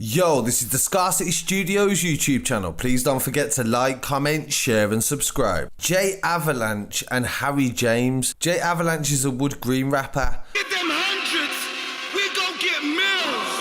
Yo, this is the Scarcity Studios YouTube channel. Please don't forget to like, comment, share and subscribe. J Avalanche and Harry James. J Avalanche is a woodgreen rapper. Get them hundreds, we gon' get mills.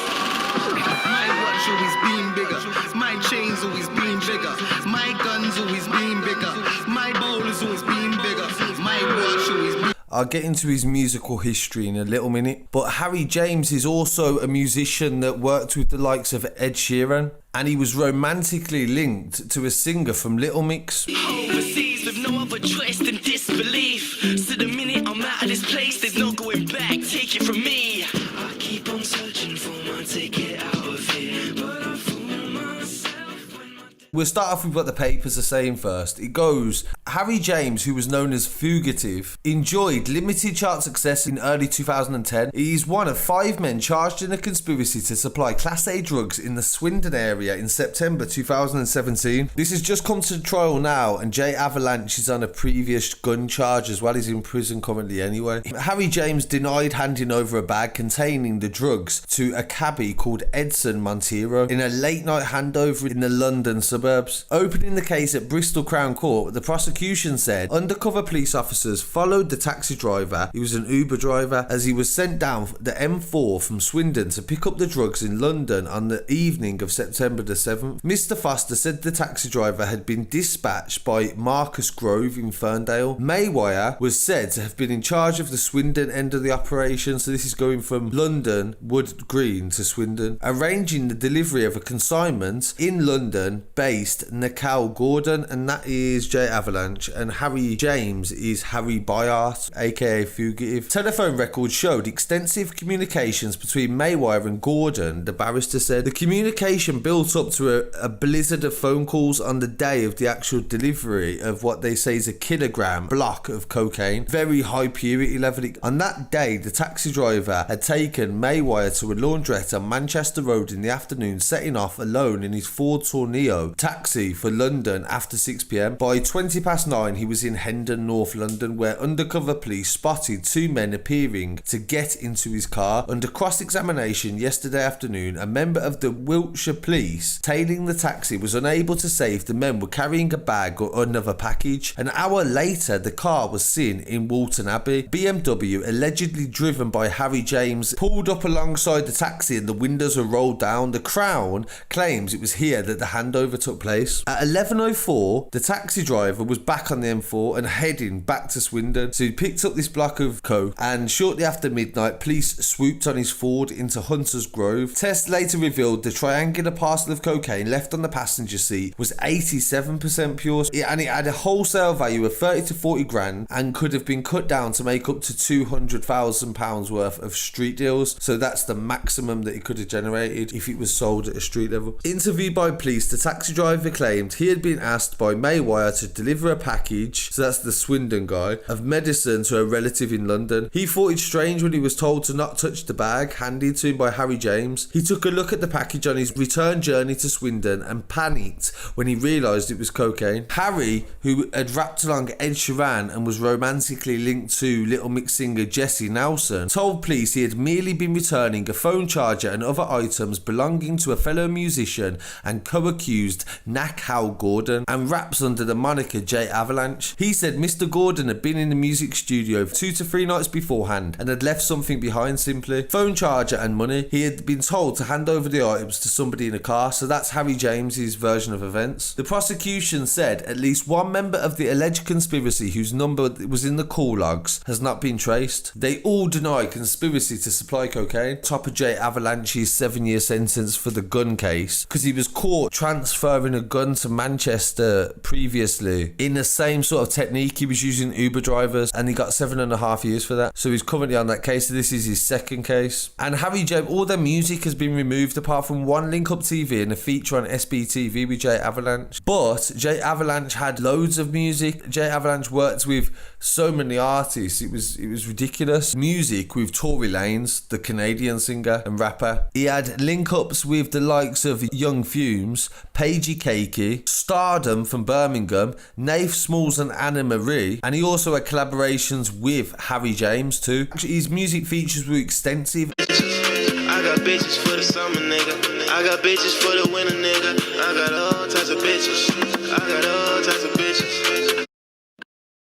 My watch always been bigger, my chains always been bigger, my guns always been bigger, my bowl has always been bigger, my watch always been. I'll get into his musical history in a little minute, but Harry James is also a musician that worked with the likes of Ed Sheeran, and he was romantically linked to a singer from Little Mix. Overseas with no other choice than disbelief. So the minute I'm out of this place, there's no going back. Take it from me. I keep on searching for my ticket out of here, but I fool myself when my We'll start off with what the papers are saying first. It goes, Harry James, who was known as Fugitive, enjoyed limited chart success in early 2010. He is one of 5 men charged in a conspiracy to supply Class A drugs in the Swindon area in September 2017. This has just come to trial now, and J Avalanche is on a previous gun charge as well. He's in prison currently anyway. Harry James denied handing over a bag containing the drugs to a cabbie called Edson Monteiro in a late night handover in the London suburbs. Opening the case at Bristol Crown Court, the prosecution said undercover police officers followed the taxi driver, he was an Uber driver, as he was sent down the M4 from Swindon to pick up the drugs in London on the evening of September the 7th. Mr. Foster said the taxi driver had been dispatched by Marcus Grove in Ferndale. Mawire was said to have been in charge of the Swindon end of the operation, so this is going from London, Woodgreen to Swindon, arranging the delivery of a consignment in London based Nicole Gordon, and that is J Avalanche, and Harry James is Harry Byart, aka Fugitive. Telephone records showed extensive communications between Mawire and Gordon, the barrister said. The communication built up to a blizzard of phone calls on the day of the actual delivery of what they say is a kilogramme block of cocaine, very high purity level. On that day, the taxi driver had taken Mawire to a laundrette on Manchester Road in the afternoon, setting off alone in his Ford Tourneo taxi for London after 6 p.m. By 9:20 he was in Hendon, North London, where undercover police spotted 2 men appearing to get into his car. Under cross-examination yesterday afternoon, a member of the Wiltshire Police tailing the taxi was unable to say if the men were carrying a bag or another package. An hour later, the car was seen in Walton Abbey. BMW, allegedly driven by Harry James, pulled up alongside the taxi and the windows were rolled down. The Crown claims it was here that the handover took place. At 11:04, the taxi driver was back on the M4 and heading back to Swindon. So he picked up this block of coke, and shortly after midnight, police swooped on his Ford into Hunter's Grove. Tests later revealed the triangular parcel of cocaine left on the passenger seat was 87% pure, and it had a wholesale value of 30 to 40 grand and could have been cut down to make up to £200,000 worth of street deals. So that's the maximum that it could have generated if it was sold at a street level. Interviewed by police, the taxi driver claimed he had been asked by Mawire to deliver a package, so that's the Swindon guy, of medicine to a relative in London. He thought it strange when he was told to not touch the bag handed to him by Harry James. He took a look at the package on his return journey to Swindon and panicked when he realised it was cocaine. Harry, who had rapped along Ed Sheeran and was romantically linked to Little Mix singer Jessie Nelson, told police he had merely been returning a phone charger and other items belonging to a fellow musician and co-accused Nicole Gordon, and raps under the moniker J Avalanche. He said Mr. Gordon had been in the music studio 2 to 3 nights beforehand and had left something behind, simply phone charger and money. He had been told to hand over the items to somebody in a car, so that's Harry James's version of events. The prosecution said at least one member of the alleged conspiracy, whose number was in the call logs, has not been traced. They all deny conspiracy to supply cocaine. Top of J Avalanche's 7-year sentence for the gun case, because he was caught transferring a gun to Manchester previously in the same sort of technique he was using Uber drivers, and he got 7.5 years for that. So he's currently on that case. So this is his second case. And Harry James, all their music has been removed apart from one Link Up TV and a feature on SBTV with J Avalanche. But J Avalanche had loads of music. J Avalanche worked with so many artists, it was ridiculous. Music with Tory, the Canadian singer and rapper. He had link-ups with the likes of Young Fumes, Pagey, Cakey, Stardom from Birmingham, Nath Smalls and Anna Marie, and he also had collaborations with Harry James too. His music features were extensive. I got bitches for the summer, nigga. I got bitches for the winter, nigga. I got all types of bitches. I got all types of bitches.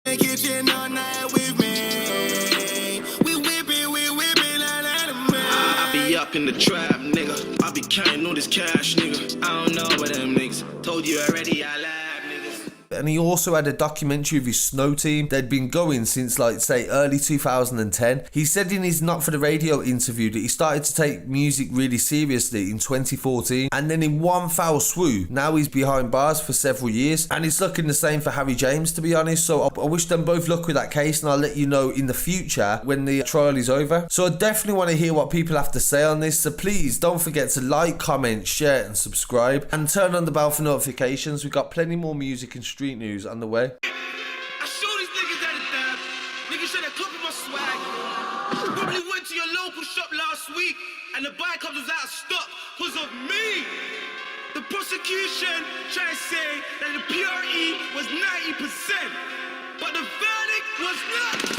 Kitchen all night with me. We whipping, I be up in the trap, nigga. I be counting all this cash, nigga. I don't know about them niggas. Told you already, I lied, niggas. And he also had a documentary of his snow team. They'd been going since, like, say, early 2010. He said in his Not For The Radio interview that he started to take music really seriously in 2014. And then in one foul swoop, now he's behind bars for several years. And it's looking the same for Harry James, to be honest. So I wish them both luck with that case, and I'll let you know in the future when the trial is over. So I definitely want to hear what people have to say on this. So please don't forget to like, comment, share and subscribe. And turn on the bell for notifications. We've got plenty more music and street news on the way. I show these niggas that it's damn. Niggas should have copied my swag. Probably went to your local shop last week and the bike was out of stock because of me. The prosecution tried to say that the PRE was 90%, but the verdict was not.